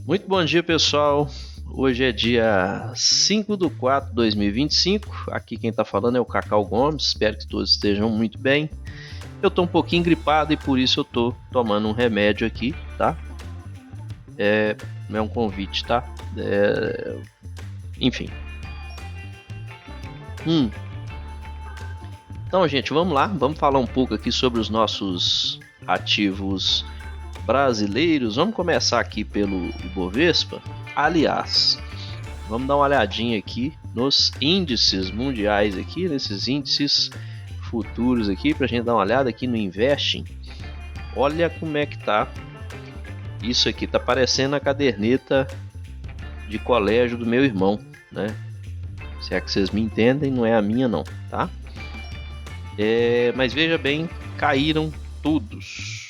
Muito bom dia, pessoal. Hoje é dia 5/4/2025. Aqui quem está falando é o Cacau Gomes. Espero que todos estejam muito bem. Eu estou um pouquinho gripado e por isso eu estou tomando um remédio aqui, tá? Não é um convite, tá? Enfim. Então, gente, vamos lá. Vamos falar um pouco aqui sobre os nossos ativos brasileiros. Vamos começar aqui pelo Ibovespa. Aliás, vamos dar uma olhadinha aqui nos índices mundiais aqui, nesses índices futuros aqui, para a gente dar uma olhada aqui no Investing. Olha como é que tá. Isso aqui tá parecendo a caderneta de colégio do meu irmão, né? Se é que vocês me entendem, não é a minha não, tá? Mas veja bem, caíram todos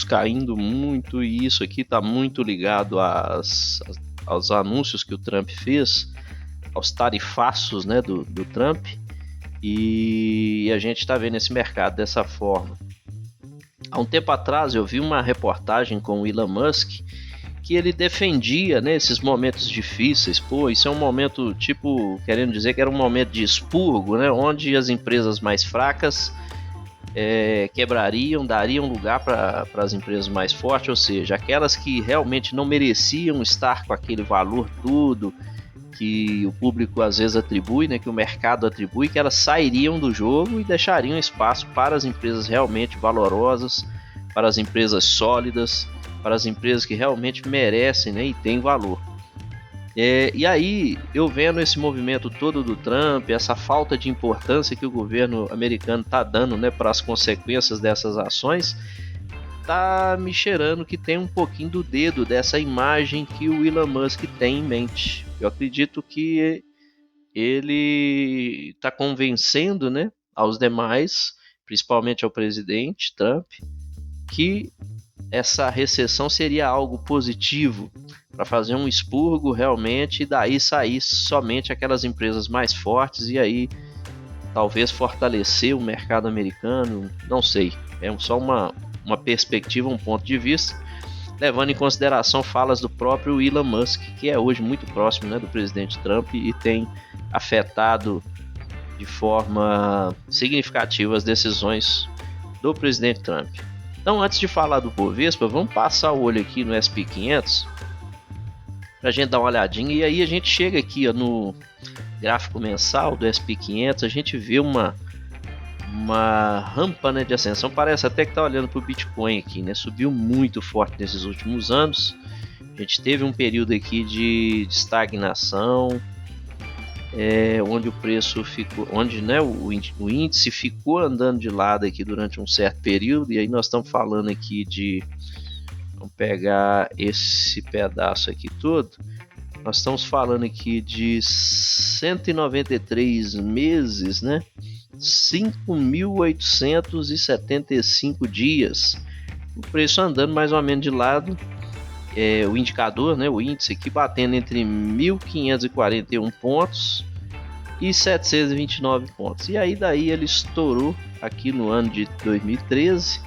caindo muito, e isso aqui está muito ligado aos anúncios que o Trump fez, aos tarifaços, né, do Trump, e a gente está vendo esse mercado dessa forma. Há um tempo atrás eu vi uma reportagem com o Elon Musk que ele defendia, né, esses momentos difíceis. Pô, isso é um momento, tipo, querendo dizer que era um momento de expurgo, né, onde as empresas mais fracas quebrariam, dariam lugar para as empresas mais fortes, ou seja, aquelas que realmente não mereciam estar com aquele valor todo que o público às vezes atribui, né, que o mercado atribui, que elas sairiam do jogo e deixariam espaço para as empresas realmente valorosas, para as empresas sólidas, para as empresas que realmente merecem, né, e têm valor. E aí, eu vendo esse movimento todo do Trump, essa falta de importância que o governo americano está dando, né, para as consequências dessas ações, tá me cheirando que tem um pouquinho do dedo dessa imagem que o Elon Musk tem em mente. Eu acredito que ele está convencendo, né, aos demais, principalmente ao presidente Trump, que essa recessão seria algo positivo para fazer um expurgo realmente, e daí sair somente aquelas empresas mais fortes, e aí talvez fortalecer o mercado americano. Não sei, é só uma perspectiva, um ponto de vista, levando em consideração falas do próprio Elon Musk, que é hoje muito próximo, né, do presidente Trump e tem afetado de forma significativa as decisões do presidente Trump. Então, antes de falar do Bovespa, vamos passar o olho aqui no S&P 500 para a gente dar uma olhadinha. E aí a gente chega aqui, ó, no gráfico mensal do S&P 500, a gente vê uma rampa, né, de ascensão. Parece até que está olhando para o Bitcoin aqui, né? Subiu muito forte nesses últimos anos. A gente teve um período aqui de estagnação, onde o preço ficou, onde, né, o índice ficou andando de lado aqui durante um certo período. E aí nós estamos falando aqui de, vamos pegar esse pedaço aqui todo, nós estamos falando aqui de 193 meses, né, 5.875 dias, o preço andando mais ou menos de lado, o indicador, né, o índice aqui batendo entre 1.541 pontos e 729 pontos. E aí daí ele estourou aqui no ano de 2013,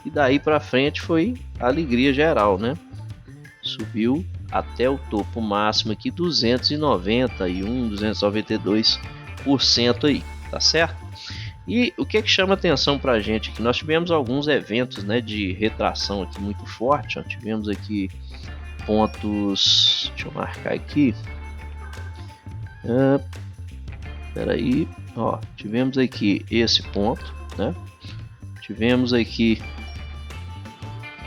e daí para frente foi alegria geral, né? Subiu até o topo máximo aqui, 292% aí, tá certo? E o que chama atenção para a gente aqui? Nós tivemos alguns eventos, né, de retração aqui muito forte. Ó. Tivemos aqui pontos, deixa eu marcar aqui. Peraí, ó, tivemos aqui esse ponto, né? Tivemos aqui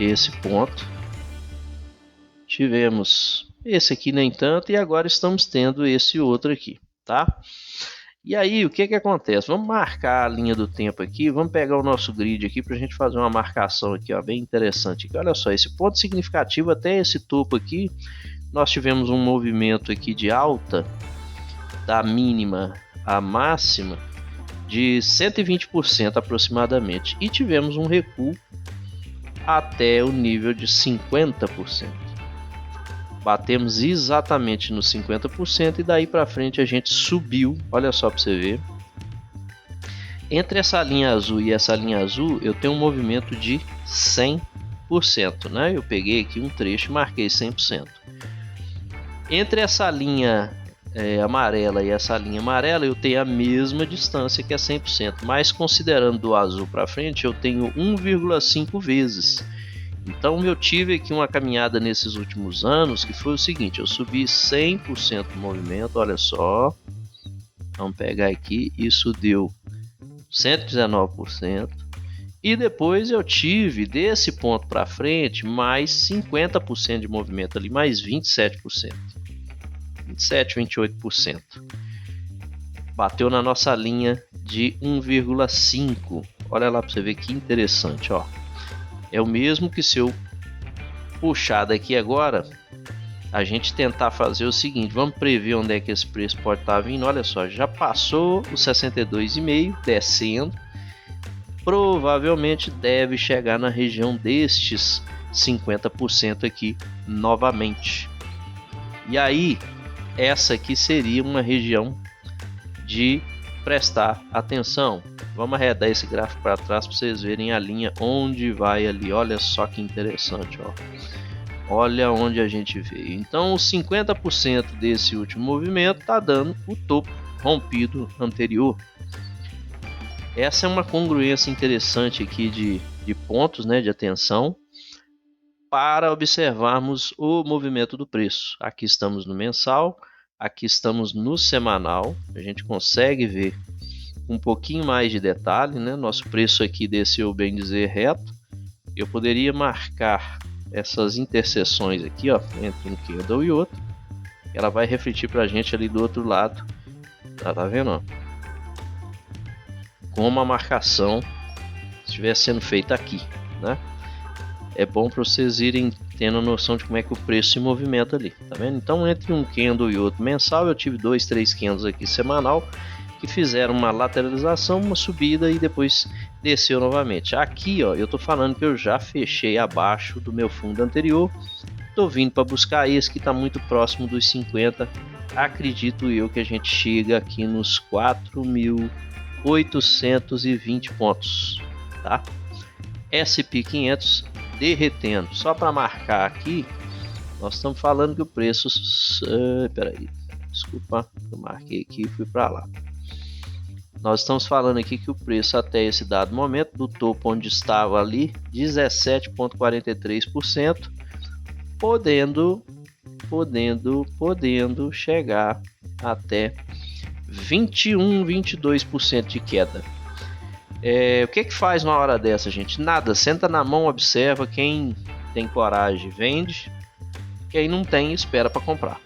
esse ponto. Tivemos esse aqui nem tanto, e agora estamos tendo esse outro aqui, tá? E aí, o que acontece? Vamos marcar a linha do tempo aqui, vamos pegar o nosso grid aqui para a gente fazer uma marcação aqui, ó, bem interessante. Aqui, olha só, esse ponto significativo até esse topo aqui, nós tivemos um movimento aqui de alta da mínima à máxima de 120% aproximadamente, e tivemos um recuo até o nível de 50%. Batemos exatamente nos 50%, e daí para frente a gente subiu. Olha só para você ver. Entre essa linha azul e essa linha azul, eu tenho um movimento de 100%. 100%, né? Eu peguei aqui um trecho e marquei 100%. Entre essa linha amarela e essa linha amarela, eu tenho a mesma distância que é 100%, mas considerando do azul para frente, eu tenho 1,5 vezes. Então eu tive aqui uma caminhada nesses últimos anos que foi o seguinte: eu subi 100% do movimento, olha só, vamos pegar aqui, isso deu 119%, e depois eu tive desse ponto para frente mais 50% de movimento ali, mais 27%. 27, 28%. Bateu na nossa linha de 1,5. Olha lá para você ver que interessante, ó. É o mesmo que se eu puxar daqui agora, a gente tentar fazer o seguinte, vamos prever onde é que esse preço pode estar vindo. Olha só, já passou os 62,5, descendo. Provavelmente deve chegar na região destes 50% aqui novamente. E aí, essa aqui seria uma região de prestar atenção. Vamos arredar esse gráfico para trás para vocês verem a linha onde vai ali. Olha só que interessante, ó. Olha onde a gente veio. Então, os 50% desse último movimento está dando o topo rompido anterior. Essa é uma congruência interessante aqui de pontos, né, de atenção, para observarmos o movimento do preço. Aqui estamos no mensal, aqui estamos no semanal. A gente consegue ver um pouquinho mais de detalhe, né? Nosso preço aqui desceu, bem dizer, reto. Eu poderia marcar essas interseções aqui, ó, entre um candle e outro. Ela vai refletir para a gente ali do outro lado. Tá vendo? Ó? Como a marcação estiver sendo feita aqui, né? É bom para vocês irem tendo a noção de como é que o preço se movimenta ali, tá vendo? Então, entre um candle e outro mensal, eu tive 2, 3 candles aqui semanal que fizeram uma lateralização, uma subida e depois desceu novamente. Aqui, ó, eu tô falando que eu já fechei abaixo do meu fundo anterior. Tô vindo para buscar esse que está muito próximo dos 50. Acredito eu que a gente chega aqui nos 4.820 pontos, tá? S&P 500 derretendo. Só para marcar aqui, nós estamos falando que o preço... peraí, desculpa, eu marquei aqui e fui para lá. Nós estamos falando aqui que o preço até esse dado momento, do topo onde estava ali, 17,43%, podendo chegar até 21, 22% de queda. O que faz uma hora dessa, gente? Nada, senta na mão, observa. Quem tem coragem vende, quem não tem espera para comprar.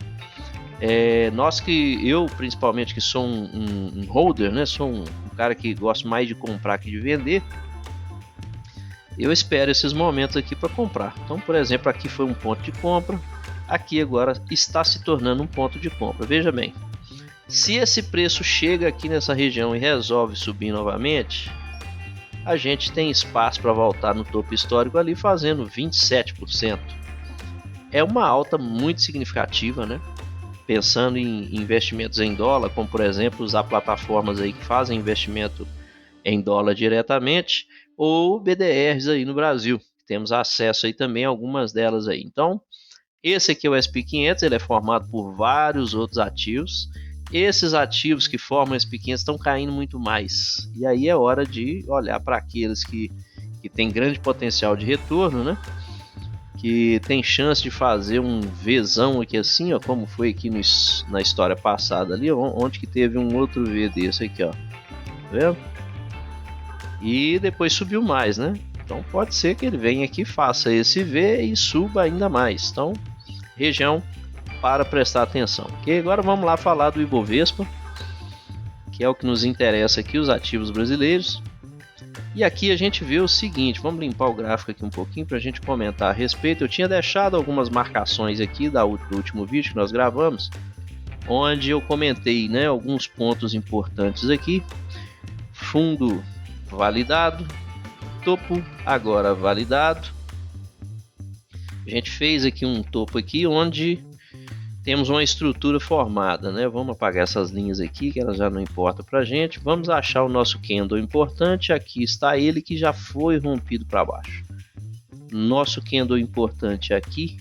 Eu principalmente, que sou um holder, né? Sou um cara que gosta mais de comprar que de vender. Eu espero esses momentos aqui para comprar. Então, por exemplo, aqui foi um ponto de compra, aqui agora está se tornando um ponto de compra. Veja bem, se esse preço chega aqui nessa região e resolve subir novamente, a gente tem espaço para voltar no topo histórico ali fazendo 27%. É uma alta muito significativa, né? Pensando em investimentos em dólar, como por exemplo usar plataformas aí que fazem investimento em dólar diretamente, ou BDRs aí no Brasil. Temos acesso aí também a algumas delas aí. Então, esse aqui é o S&P 500, ele é formado por vários outros ativos. Esses ativos que formam o S&P 500 estão caindo muito mais. E aí é hora de olhar para aqueles que têm grande potencial de retorno, né? Que tem chance de fazer um Vzão aqui assim, ó, como foi aqui na história passada ali, onde que teve um outro V desse aqui, ó. Tá vendo? E depois subiu mais, né? Então pode ser que ele venha aqui, faça esse V e suba ainda mais. Então, região para prestar atenção. Ok? Agora vamos lá falar do Ibovespa, que é o que nos interessa aqui, os ativos brasileiros. E aqui a gente vê o seguinte, vamos limpar o gráfico aqui um pouquinho para a gente comentar a respeito. Eu tinha deixado algumas marcações aqui do último vídeo que nós gravamos, onde eu comentei, né, alguns pontos importantes aqui. Fundo validado, topo agora validado. A gente fez aqui um topo aqui onde temos uma estrutura formada, né? Vamos apagar essas linhas aqui que elas já não importam para a gente. Vamos achar o nosso candle importante. Aqui está ele, que já foi rompido para baixo. nosso candle importante aqui,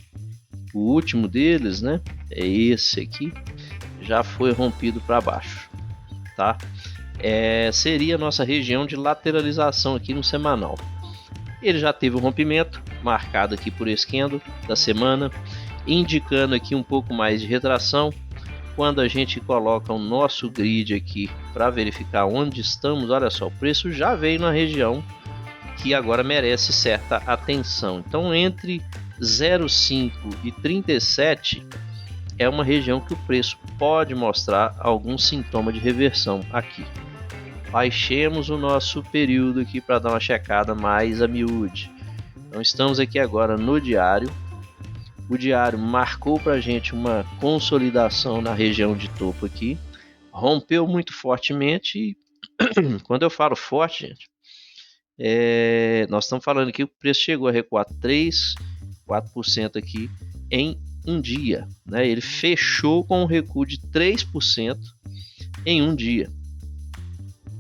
o último deles, né, é esse aqui, já foi rompido para baixo, tá? Seria a nossa região de lateralização aqui no semanal. Ele já teve um rompimento marcado aqui por esse candle da semana, indicando aqui um pouco mais de retração. Quando a gente coloca o nosso grid aqui para verificar onde estamos, olha só, o preço já veio na região que agora merece certa atenção. Então, entre 0,5 e 37 é uma região que o preço pode mostrar algum sintoma de reversão aqui. Baixemos o nosso período aqui para dar uma checada mais a miúde. Então, estamos aqui agora no diário. O diário marcou para a gente uma consolidação na região de topo aqui, rompeu muito fortemente e quando eu falo forte, gente, nós estamos falando que o preço chegou a recuar 4% aqui em um dia, né? Ele fechou com um recuo de 3% em um dia.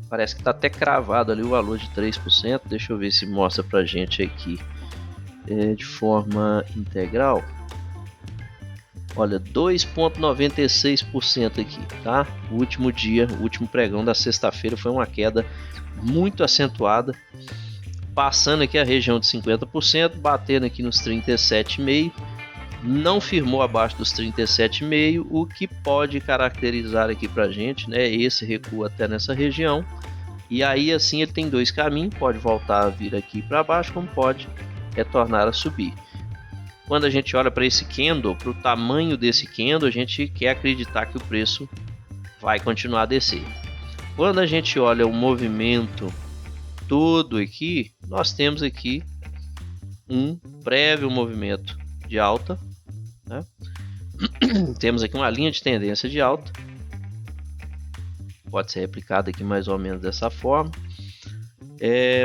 Parece que está até cravado ali o valor de 3%. Deixa eu ver se mostra para a gente aqui de forma integral. Olha, 2,96% aqui, tá? O último dia, o último pregão da sexta-feira foi uma queda muito acentuada, passando aqui a região de 50%, batendo aqui nos 37,5%, não firmou abaixo dos 37,5%, o que pode caracterizar aqui pra gente, né, esse recuo até nessa região. E aí assim ele tem dois caminhos, pode voltar a vir aqui para baixo, como pode retornar a subir. Quando a gente olha para esse candle, para o tamanho desse candle, a gente quer acreditar que o preço vai continuar a descer. Quando a gente olha o movimento todo aqui, nós temos aqui um prévio movimento de alta, né? Temos aqui uma linha de tendência de alta, pode ser replicada aqui mais ou menos dessa forma,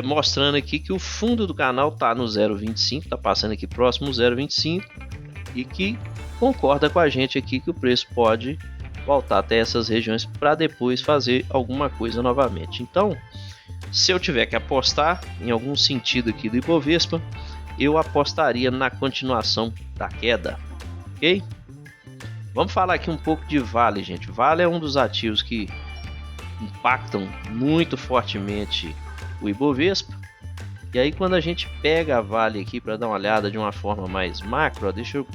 mostrando aqui que o fundo do canal está no 0,25, está passando aqui próximo ao 0,25 e que concorda com a gente aqui que o preço pode voltar até essas regiões para depois fazer alguma coisa novamente. Então, se eu tiver que apostar em algum sentido aqui do Ibovespa, eu apostaria na continuação da queda, ok? Vamos falar aqui um pouco de Vale, gente. Vale é um dos ativos que impactam muito fortemente o Ibovespa. E aí quando a gente pega a Vale aqui para dar uma olhada de uma forma mais macro, ó, deixa eu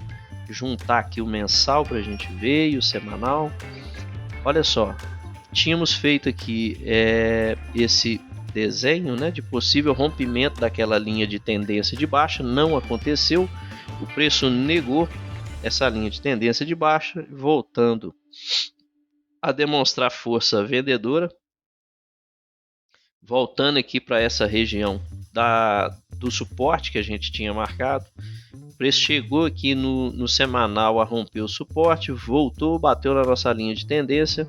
juntar aqui o mensal para a gente ver e o semanal. Olha só, tínhamos feito aqui esse desenho, né, de possível rompimento daquela linha de tendência de baixa, não aconteceu, o preço negou essa linha de tendência de baixa, voltando a demonstrar força vendedora, voltando aqui para essa região do suporte que a gente tinha marcado. O preço chegou aqui no semanal a romper o suporte, voltou, bateu na nossa linha de tendência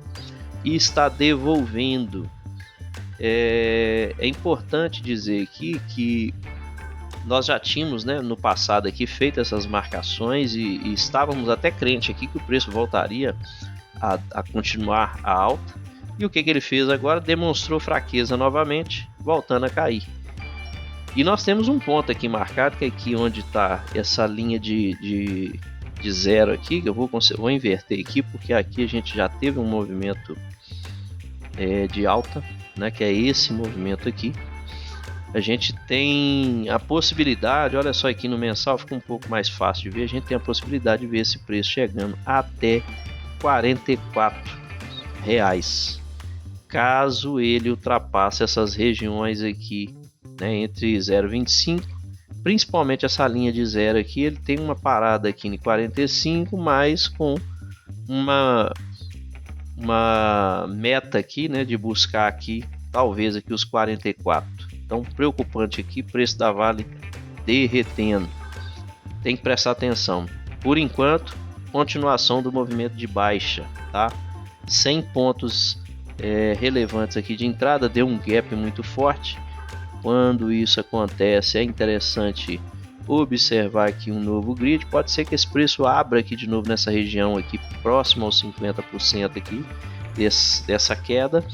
e está devolvendo. É importante dizer aqui que nós já tínhamos, né, no passado aqui feito essas marcações e estávamos até crente aqui que o preço voltaria a continuar a alta. E o que ele fez agora? Demonstrou fraqueza novamente, voltando a cair. E nós temos um ponto aqui marcado, que é aqui onde está essa linha de zero aqui, que eu vou inverter aqui, porque aqui a gente já teve um movimento de alta, né, que é esse movimento aqui. A gente tem a possibilidade, olha só aqui no mensal, fica um pouco mais fácil de ver, a gente tem a possibilidade de ver esse preço chegando até R$44, caso ele ultrapasse essas regiões aqui, né, entre 0,25, principalmente essa linha de zero aqui, ele tem uma parada aqui em 45, mas com uma meta aqui, né, de buscar aqui, talvez aqui os 44. Então, preocupante aqui, preço da Vale derretendo. Tem que prestar atenção. Por enquanto, continuação do movimento de baixa, tá? Sem pontos relevantes aqui de entrada, deu um gap muito forte. Quando isso acontece, é interessante observar aqui um novo grid. Pode ser que esse preço abra aqui de novo nessa região aqui, próximo aos 50% aqui dessa queda,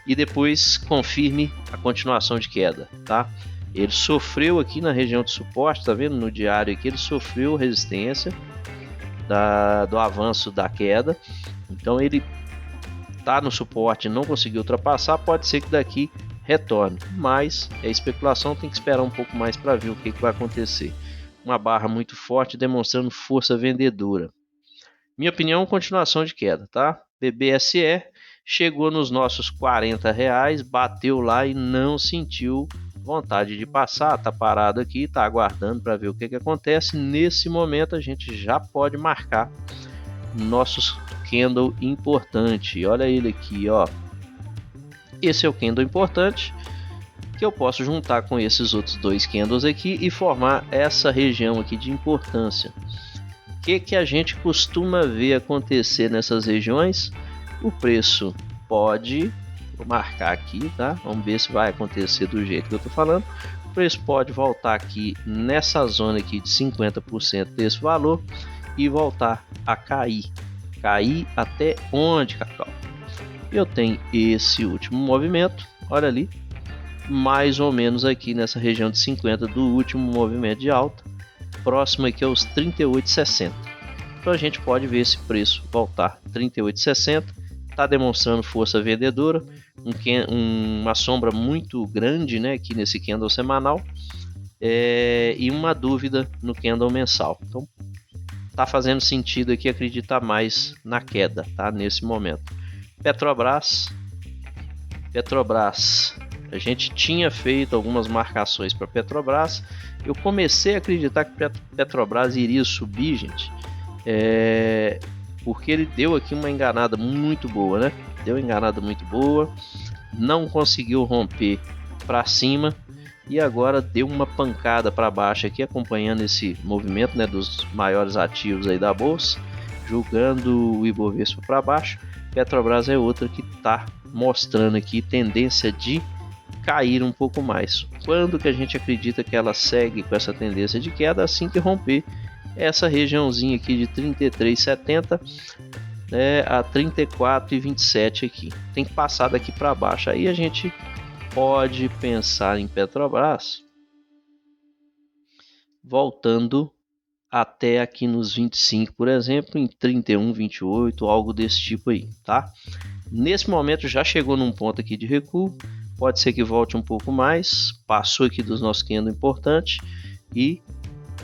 e depois confirme a continuação de queda, tá? Ele sofreu aqui na região de suporte, tá vendo no diário aqui, ele sofreu resistência do avanço da queda. Então ele tá no suporte e não conseguiu ultrapassar, pode ser que daqui retorne, mas é especulação, tem que esperar um pouco mais para ver o que vai acontecer. Uma barra muito forte demonstrando força vendedora. Minha opinião, continuação de queda, tá? BBSE chegou nos nossos R$40, bateu lá e não sentiu vontade de passar, tá parado aqui, tá aguardando para ver o que acontece. Nesse momento a gente já pode marcar nossos candle importante. Olha ele aqui, ó. Esse é o candle importante que eu posso juntar com esses outros dois candles aqui e formar essa região aqui de importância. O que a gente costuma ver acontecer nessas regiões? O preço pode, vou marcar aqui, tá? Vamos ver se vai acontecer do jeito que eu tô falando. O preço pode voltar aqui nessa zona aqui de 50% desse valor e voltar a cair. Cair até onde, Cacau? Eu tenho esse último movimento, olha ali, mais ou menos aqui nessa região de 50 do último movimento de alta, próximo aqui aos 38,60. Então a gente pode ver esse preço voltar 38,60, está demonstrando força vendedora, uma sombra muito grande, né, aqui nesse candle semanal, e uma dúvida no candle mensal. Então tá fazendo sentido aqui acreditar mais na queda, tá? Nesse momento. Petrobras, a gente tinha feito algumas marcações para Petrobras. Eu comecei a acreditar que Petrobras iria subir, gente, porque ele deu aqui uma enganada muito boa, né? Deu uma enganada muito boa, não conseguiu romper para cima. E agora deu uma pancada para baixo aqui, acompanhando esse movimento, né, dos maiores ativos aí da bolsa, julgando o Ibovespa para baixo. Petrobras é outra que está mostrando aqui tendência de cair um pouco mais. Quando que a gente acredita que ela segue com essa tendência de queda? Assim que romper essa regiãozinha aqui de 33,70, né, a 34,27 aqui. Tem que passar daqui para baixo. Aí a gente pode pensar em Petrobras voltando até aqui nos 25, por exemplo, em 31, 28, algo desse tipo aí, tá? Nesse momento já chegou num ponto aqui de recuo, pode ser que volte um pouco mais, passou aqui dos nossos candles importantes e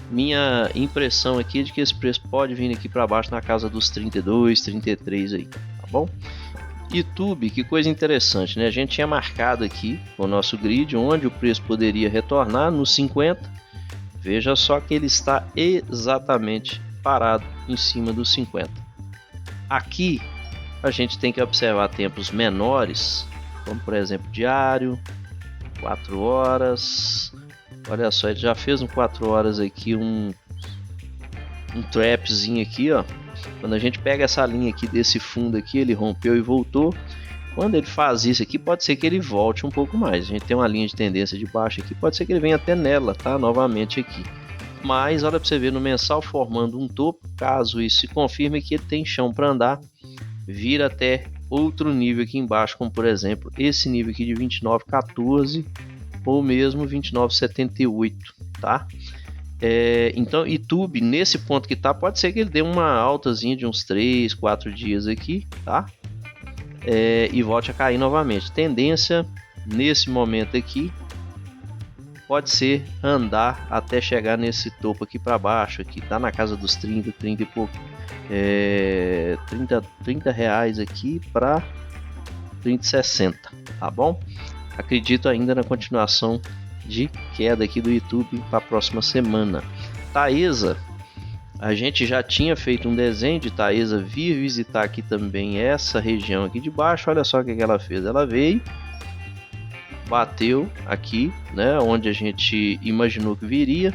minha impressão aqui é de que esse preço pode vir aqui para baixo na casa dos 32, 33 aí, tá bom? YouTube, que coisa interessante, né? A gente tinha marcado aqui o nosso grid onde o preço poderia retornar nos 50. Veja só que ele está exatamente parado em cima dos 50. Aqui a gente tem que observar tempos menores, como por exemplo diário, 4 horas. Olha só, ele já fez um 4 horas aqui, um trapzinho aqui, ó. Quando a gente pega essa linha aqui desse fundo aqui, ele rompeu e voltou. Quando ele faz isso aqui, pode ser que ele volte um pouco mais. A gente tem uma linha de tendência de baixa aqui, pode ser que ele venha até nela, tá? Novamente aqui. Mas olha para você ver no mensal formando um topo. Caso isso se confirme que ele tem chão para andar, vira até outro nível aqui embaixo, como por exemplo esse nível aqui de 29,14 ou mesmo 29,78, tá? Então YouTube nesse ponto que tá, pode ser que ele dê uma altazinha de uns 3, 4 dias aqui, tá? E volte a cair novamente. Tendência nesse momento aqui pode ser andar até chegar nesse topo aqui para baixo, aqui tá na casa dos 30 e pouco, 30 reais aqui para 30,60, tá bom? Acredito ainda na continuação de queda aqui do YouTube para a próxima semana. Taesa, a gente já tinha feito um desenho de Taesa vir visitar aqui também essa região aqui de baixo. Olha só o que ela fez, ela veio, bateu aqui, né, onde a gente imaginou que viria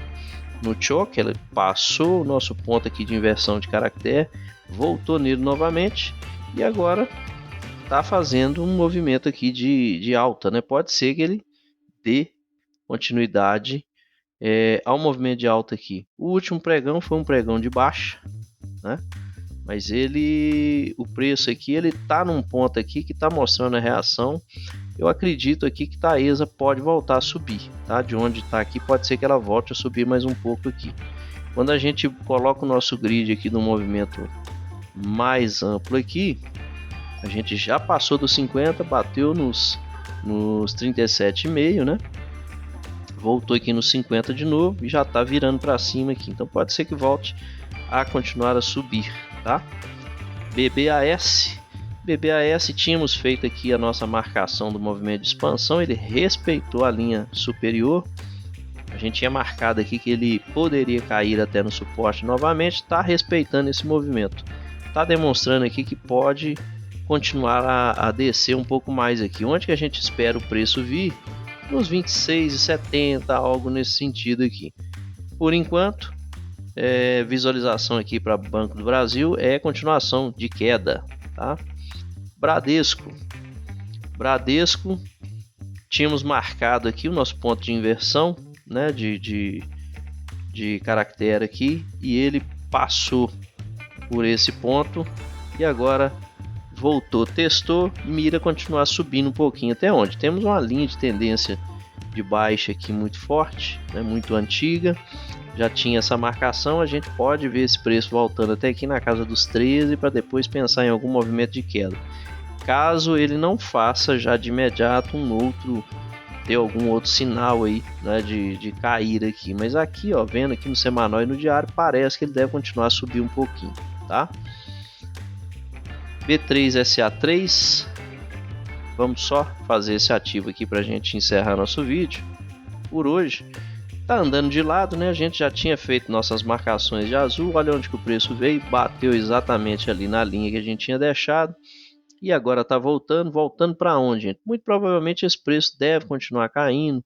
no choke, ela passou o nosso ponto aqui de inversão de caractere, voltou nele novamente e agora está fazendo um movimento aqui de alta, né? Pode ser que ele dê continuidade ao movimento de alta aqui. O último pregão foi um pregão de baixa, né? Mas o preço aqui, ele tá num ponto aqui que está mostrando a reação. eu acredito aqui que Taesa pode voltar a subir, tá? De onde está aqui, pode ser que ela volte a subir mais um pouco aqui. Quando a gente coloca o nosso grid aqui no movimento mais amplo aqui, a gente já passou dos 50, bateu nos 37,5, né? Voltou aqui nos 50 de novo e já está virando para cima aqui. Então pode ser que volte a continuar a subir, tá? BBAS, tínhamos feito aqui a nossa marcação do movimento de expansão, ele respeitou a linha superior. A gente tinha marcado aqui que ele poderia cair até no suporte novamente, está respeitando esse movimento. Está demonstrando aqui que pode continuar a descer um pouco mais aqui. Onde que a gente espera o preço vir? Nos 26,70, algo nesse sentido aqui. Por enquanto, visualização aqui para Banco do Brasil é continuação de queda, tá? Bradesco, tínhamos marcado aqui o nosso ponto de inversão, né, de caractere aqui, e ele passou por esse ponto e agora voltou, testou, mira continuar subindo um pouquinho. Até onde? Temos uma linha de tendência de baixa aqui muito forte, né, muito antiga, já tinha essa marcação. A gente pode ver esse preço voltando até aqui na casa dos 13 para depois pensar em algum movimento de queda. Caso ele não faça já de imediato ter algum outro sinal aí, né, de cair aqui. Mas aqui, ó, vendo aqui no semanal e no diário, parece que ele deve continuar a subir um pouquinho, tá? B3SA3, vamos só fazer esse ativo aqui para a gente encerrar nosso vídeo por hoje. Tá andando de lado, né? A gente já tinha feito nossas marcações de azul. Olha onde que o preço veio, bateu exatamente ali na linha que a gente tinha deixado. E agora está voltando para onde, gente? Muito provavelmente esse preço deve continuar caindo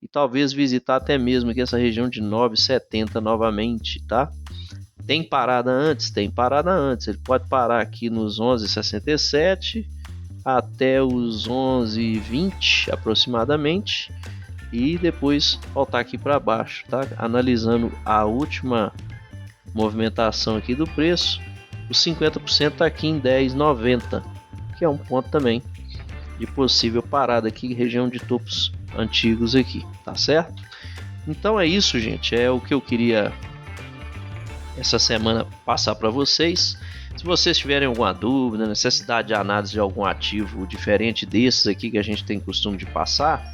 e talvez visitar até mesmo aqui essa região de 9,70 novamente, tá? Tem parada antes? Tem parada antes. Ele pode parar aqui nos 11,67 até os 11,20 aproximadamente e depois voltar aqui para baixo, tá? Analisando a última movimentação aqui do preço, os 50% está aqui em 10,90, que é um ponto também de possível parada aqui, região de topos antigos aqui, tá certo? Então é isso, gente, é o que eu queria essa semana passar para vocês. Se vocês tiverem alguma dúvida, necessidade de análise de algum ativo diferente desses aqui que a gente tem costume de passar,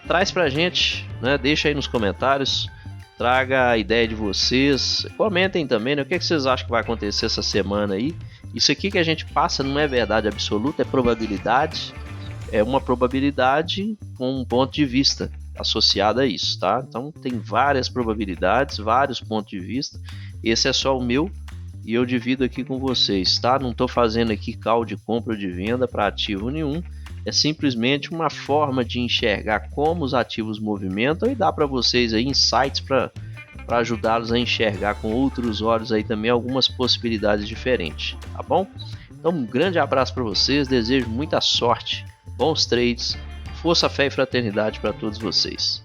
traz pra gente, né? Deixa aí nos comentários, traga a ideia de vocês, comentem também, né? O que vocês acham que vai acontecer essa semana aí. Isso aqui que a gente passa não é verdade absoluta, é probabilidade, é uma probabilidade com um ponto de vista associado a isso, tá? Então tem várias probabilidades, vários pontos de vista, esse é só o meu e eu divido aqui com vocês, tá? Não estou fazendo aqui call de compra ou de venda para ativo nenhum, é simplesmente uma forma de enxergar como os ativos movimentam e dá para vocês aí insights para ajudá-los a enxergar com outros olhos aí também algumas possibilidades diferentes, tá bom? Então um grande abraço para vocês, desejo muita sorte, bons trades, força, fé e fraternidade para todos vocês.